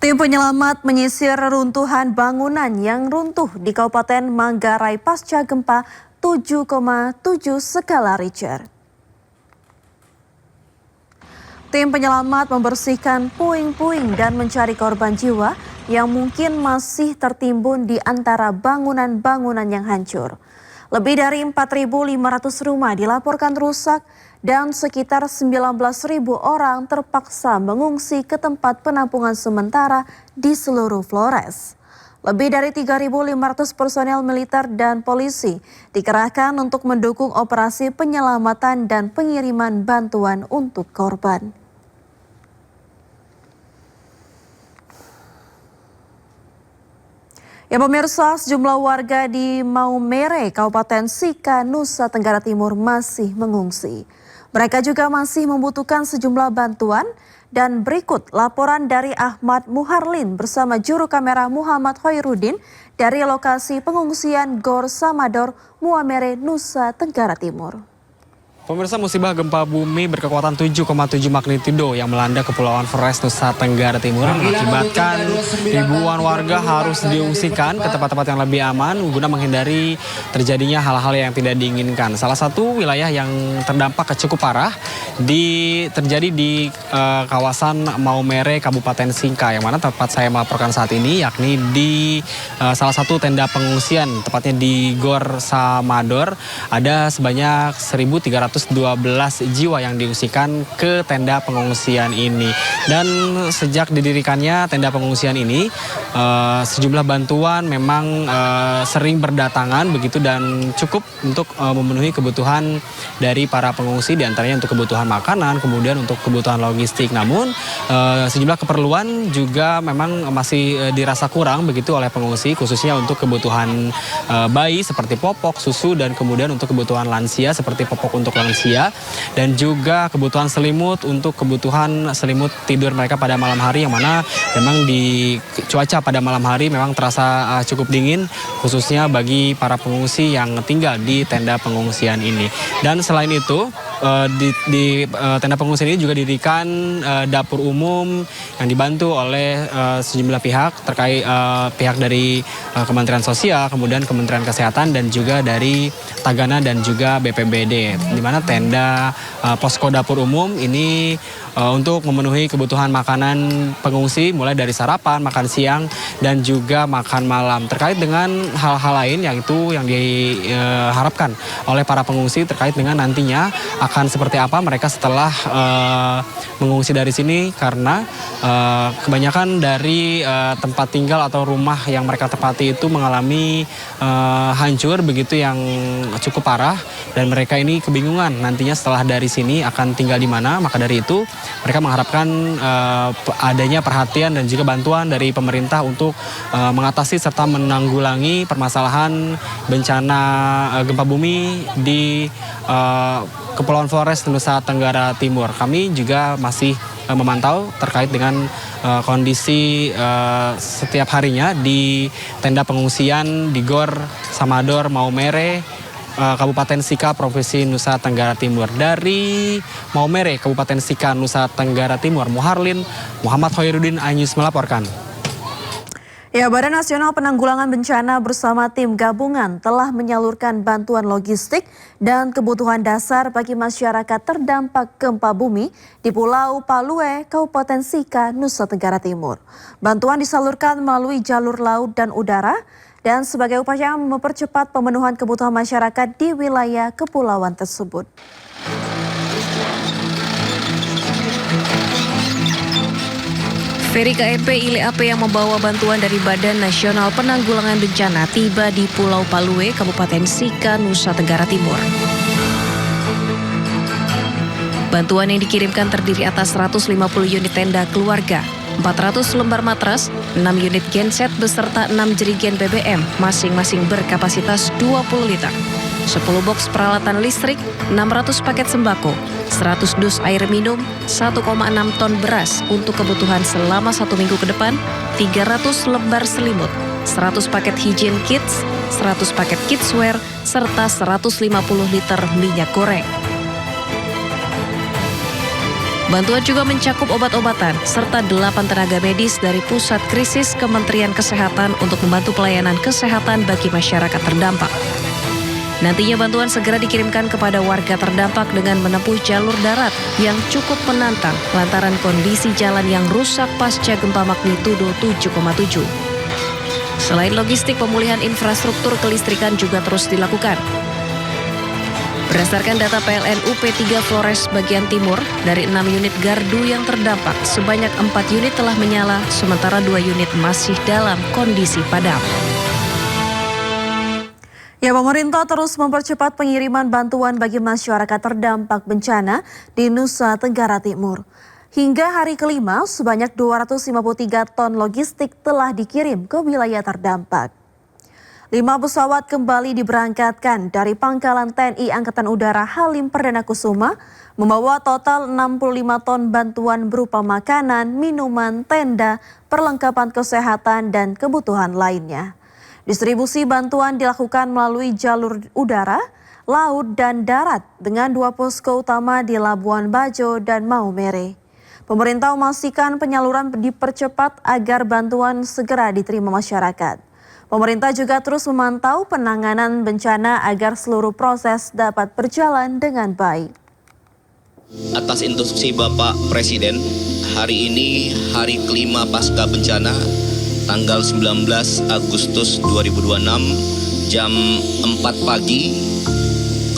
Tim penyelamat menyisir reruntuhan bangunan yang runtuh di Kabupaten Manggarai pasca gempa 7,7 skala Richter. Tim penyelamat membersihkan puing-puing dan mencari korban jiwa yang mungkin masih tertimbun di antara bangunan-bangunan yang hancur. Lebih dari 4.500 rumah dilaporkan rusak dan sekitar 19.000 orang terpaksa mengungsi ke tempat penampungan sementara di seluruh Flores. Lebih dari 3.500 personel militer dan polisi dikerahkan untuk mendukung operasi penyelamatan dan pengiriman bantuan untuk korban. Ya pemirsa, sejumlah warga di Maumere, Kabupaten Sika, Nusa Tenggara Timur masih mengungsi. Mereka juga masih membutuhkan sejumlah bantuan dan berikut laporan dari Ahmad Muharlin bersama juru kamera Muhammad Hoirudin dari lokasi pengungsian Gor Samador, Maumere, Nusa Tenggara Timur. Pemirsa, musibah gempa bumi berkekuatan 7,7 magnitudo yang melanda Kepulauan Flores, Nusa Tenggara Timur mengakibatkan ribuan warga harus diungsikan ke tempat-tempat yang lebih aman guna menghindari terjadinya hal-hal yang tidak diinginkan. Salah satu wilayah yang terdampak cukup parah terjadi di kawasan Maumere, Kabupaten Sika, yang mana tempat saya melaporkan saat ini, yakni di salah satu tenda pengungsian, tepatnya di Gor Samador. Ada sebanyak 1.312 jiwa yang diungsikan ke tenda pengungsian ini. Dan sejak didirikannya tenda pengungsian ini, sejumlah bantuan memang sering berdatangan begitu dan cukup untuk memenuhi kebutuhan dari para pengungsi, diantaranya untuk kebutuhan makanan, kemudian untuk kebutuhan logistik. Namun sejumlah keperluan juga memang masih dirasa kurang begitu oleh pengungsi, khususnya untuk kebutuhan bayi seperti popok, susu, dan kemudian untuk kebutuhan lansia seperti popok untuk lansia, dan juga kebutuhan selimut untuk kebutuhan selimut tidur mereka pada malam hari, yang mana memang di cuaca pada malam hari memang terasa cukup dingin, khususnya bagi para pengungsi yang tinggal di tenda pengungsian ini. Dan selain itu di tenda pengungsian ini juga didirikan dapur umum yang dibantu oleh sejumlah pihak terkait pihak dari Kementerian Sosial, kemudian Kementerian Kesehatan, dan juga dari Tagana dan juga BPBD, di mana tenda posko dapur umum ini untuk memenuhi kebutuhan makanan pengungsi mulai dari sarapan, makan siang, dan juga makan malam. Terkait dengan hal-hal lain yaitu yang diharapkan oleh para pengungsi terkait dengan nantinya akan seperti apa mereka setelah mengungsi dari sini, karena kebanyakan dari tempat tinggal atau rumah yang mereka tempati itu mengalami hancur begitu yang cukup parah, dan mereka ini kebingungan nantinya setelah dari sini akan tinggal di mana. Maka dari itu mereka mengharapkan adanya perhatian dan juga bantuan dari pemerintah untuk mengatasi serta menanggulangi permasalahan bencana gempa bumi di Kepulauan Flores, Nusa Tenggara Timur. Kami juga masih memantau terkait dengan kondisi setiap harinya di tenda pengungsian di Gor Samador, Maumere, Kabupaten Sika, Provinsi Nusa Tenggara Timur. Dari Maumere, Kabupaten Sika, Nusa Tenggara Timur, Muharlin, Muhammad Hoirudin, iNews melaporkan. Ya, Badan Nasional Penanggulangan Bencana bersama tim gabungan telah menyalurkan bantuan logistik dan kebutuhan dasar bagi masyarakat terdampak gempa bumi di Pulau Palue, Kabupaten Sika, Nusa Tenggara Timur. Bantuan disalurkan melalui jalur laut dan udara, dan sebagai upaya mempercepat pemenuhan kebutuhan masyarakat di wilayah kepulauan tersebut. Feri KMP ILEAP yang membawa bantuan dari Badan Nasional Penanggulangan Bencana tiba di Pulau Palue, Kabupaten Sika, Nusa Tenggara Timur. Bantuan yang dikirimkan terdiri atas 150 unit tenda keluarga, 400 lembar matras, 6 unit genset beserta 6 jerigen BBM, masing-masing berkapasitas 20 liter. 10 box peralatan listrik, 600 paket sembako, 100 dus air minum, 1,6 ton beras untuk kebutuhan selama 1 minggu ke depan, 300 lembar selimut, 100 paket hygiene kits, 100 paket kidswear, serta 150 liter minyak goreng. Bantuan juga mencakup obat-obatan serta 8 tenaga medis dari Pusat Krisis Kementerian Kesehatan untuk membantu pelayanan kesehatan bagi masyarakat terdampak. Nantinya bantuan segera dikirimkan kepada warga terdampak dengan menempuh jalur darat yang cukup menantang lantaran kondisi jalan yang rusak pasca gempa magnitudo 7,7. Selain logistik, pemulihan infrastruktur kelistrikan juga terus dilakukan. Berdasarkan data PLN UP3 Flores bagian timur, dari 6 unit gardu yang terdampak, sebanyak 4 unit telah menyala, sementara 2 unit masih dalam kondisi padam. Ya, pemerintah terus mempercepat pengiriman bantuan bagi masyarakat terdampak bencana di Nusa Tenggara Timur. Hingga hari kelima, sebanyak 253 ton logistik telah dikirim ke wilayah terdampak. 5 pesawat kembali diberangkatkan dari Pangkalan TNI Angkatan Udara Halim Perdana Kusuma, membawa total 65 ton bantuan berupa makanan, minuman, tenda, perlengkapan kesehatan, dan kebutuhan lainnya. Distribusi bantuan dilakukan melalui jalur udara, laut, dan darat dengan 2 posko utama di Labuan Bajo dan Maumere. Pemerintah memastikan penyaluran dipercepat agar bantuan segera diterima masyarakat. Pemerintah juga terus memantau penanganan bencana agar seluruh proses dapat berjalan dengan baik. Atas instruksi Bapak Presiden, hari ini hari kelima pasca bencana, tanggal 19 Agustus 2026, jam 4 pagi,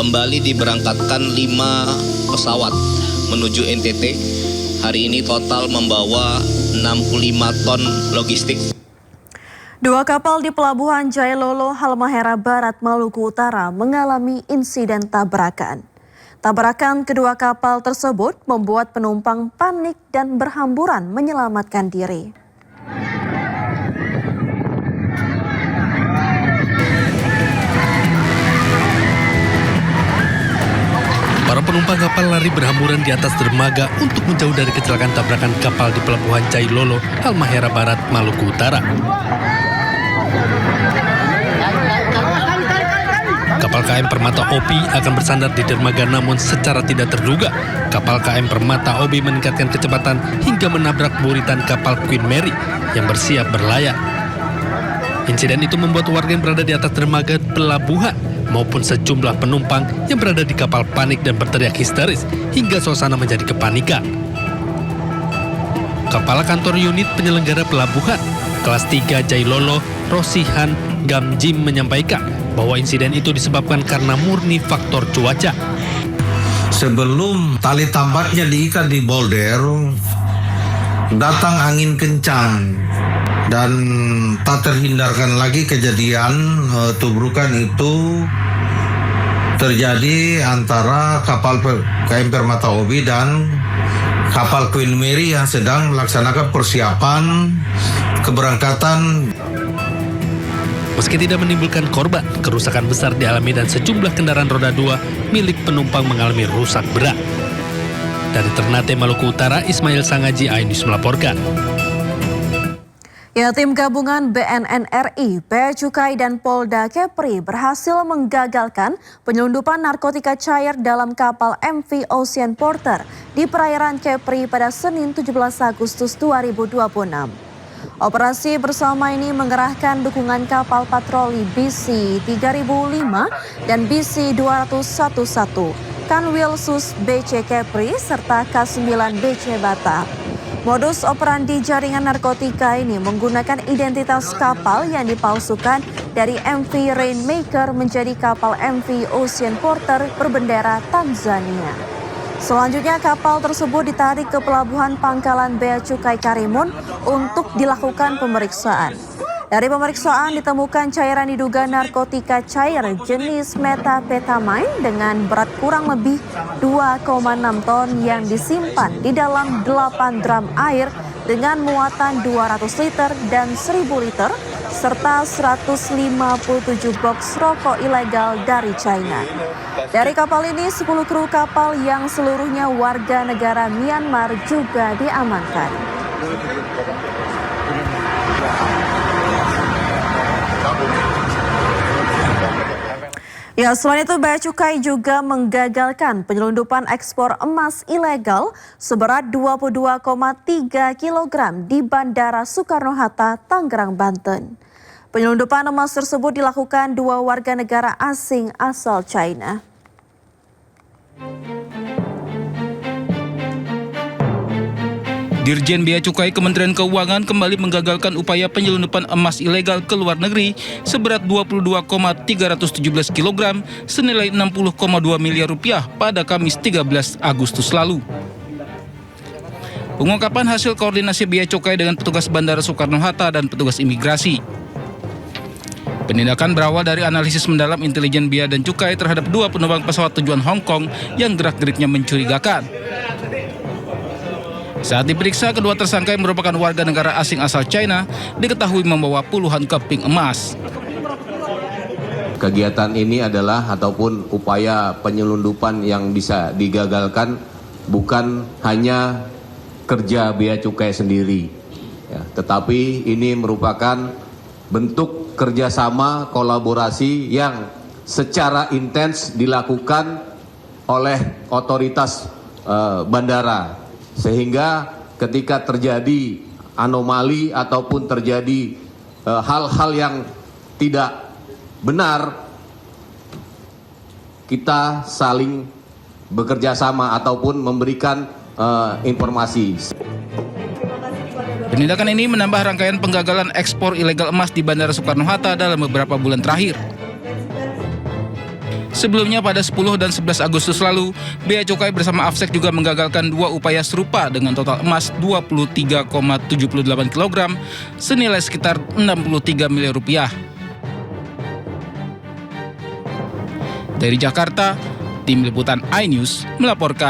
kembali diberangkatkan 5 pesawat menuju NTT. Hari ini total membawa 65 ton logistik. 2 kapal di Pelabuhan Jailolo, Halmahera Barat, Maluku Utara mengalami insiden tabrakan. Tabrakan kedua kapal tersebut membuat penumpang panik dan berhamburan menyelamatkan diri. Para penumpang kapal lari berhamburan di atas dermaga untuk menjauh dari kecelakaan tabrakan kapal di Pelabuhan Jailolo, Halmahera Barat, Maluku Utara. Kapal KM Permata Opi akan bersandar di dermaga, namun secara tidak terduga, kapal KM Permata Obi meningkatkan kecepatan hingga menabrak buritan kapal Queen Mary yang bersiap berlayar. Insiden itu membuat warga yang berada di atas dermaga pelabuhan maupun sejumlah penumpang yang berada di kapal panik dan berteriak histeris hingga suasana menjadi kepanikan. Kepala Kantor Unit Penyelenggara Pelabuhan Kelas 3 Jailolo, Rosihan Gamjim menyampaikan bahwa insiden itu disebabkan karena murni faktor cuaca. Sebelum tali tambaknya diikat di bolder, datang angin kencang dan tak terhindarkan lagi kejadian tubrukan itu terjadi antara kapal KM Permata Obi dan kapal Queen Mary yang sedang melaksanakan persiapan keberangkatan. Meski tidak menimbulkan korban, kerusakan besar dialami dan sejumlah kendaraan roda 2 milik penumpang mengalami rusak berat. Dari Ternate, Maluku Utara, Ismail Sangaji, Ainus melaporkan. Ya, tim gabungan BNN RI, Bea Cukai dan Polda Kepri berhasil menggagalkan penyelundupan narkotika cair dalam kapal MV Ocean Porter di perairan Kepri pada Senin 17 Agustus 2026. Operasi bersama ini mengerahkan dukungan kapal patroli BC 3005 dan BC 211, Kanwilsus BC Kepri serta K9 BC Batak. Modus operandi jaringan narkotika ini menggunakan identitas kapal yang dipalsukan dari MV Rainmaker menjadi kapal MV Ocean Porter berbendera Tanzania. Selanjutnya kapal tersebut ditarik ke Pelabuhan Pangkalan Bea Cukai Karimun untuk dilakukan pemeriksaan. Dari pemeriksaan ditemukan cairan diduga narkotika cair jenis methamphetamine dengan berat kurang lebih 2,6 ton yang disimpan di dalam 8 drum air dengan muatan 200 liter dan 1000 liter serta 157 box rokok ilegal dari China. Dari kapal ini 10 kru kapal yang seluruhnya warga negara Myanmar juga diamankan. Ya, selain itu Bea Cukai juga menggagalkan penyelundupan ekspor emas ilegal seberat 22,3 kg di Bandara Soekarno-Hatta, Tangerang, Banten. Penyelundupan emas tersebut dilakukan 2 warga negara asing asal China. Dirjen Bea Cukai Kementerian Keuangan kembali menggagalkan upaya penyelundupan emas ilegal ke luar negeri seberat 22,317 kg senilai 60,2 miliar rupiah pada Kamis 13 Agustus lalu. Pengungkapan hasil koordinasi Bea Cukai dengan petugas Bandara Soekarno-Hatta dan petugas imigrasi. Penindakan berawal dari analisis mendalam intelijen Bea dan Cukai terhadap 2 penumpang pesawat tujuan Hong Kong yang gerak-geriknya mencurigakan. Saat diperiksa, kedua tersangka yang merupakan warga negara asing asal China diketahui membawa puluhan keping emas. Kegiatan ini adalah ataupun upaya penyelundupan yang bisa digagalkan bukan hanya kerja Bea Cukai sendiri, ya, tetapi ini merupakan bentuk kerjasama kolaborasi yang secara intens dilakukan oleh otoritas bandara. Sehingga ketika terjadi anomali ataupun terjadi hal-hal yang tidak benar, kita saling bekerja sama ataupun memberikan informasi. Penindakan ini menambah rangkaian penggagalan ekspor ilegal emas di Bandara Soekarno-Hatta dalam beberapa bulan terakhir. Sebelumnya pada 10 dan 11 Agustus lalu, Bea Cukai bersama Afsek juga menggagalkan 2 upaya serupa dengan total emas 23,78 kg senilai sekitar 63 miliar rupiah. Dari Jakarta, Tim Liputan iNews melaporkan.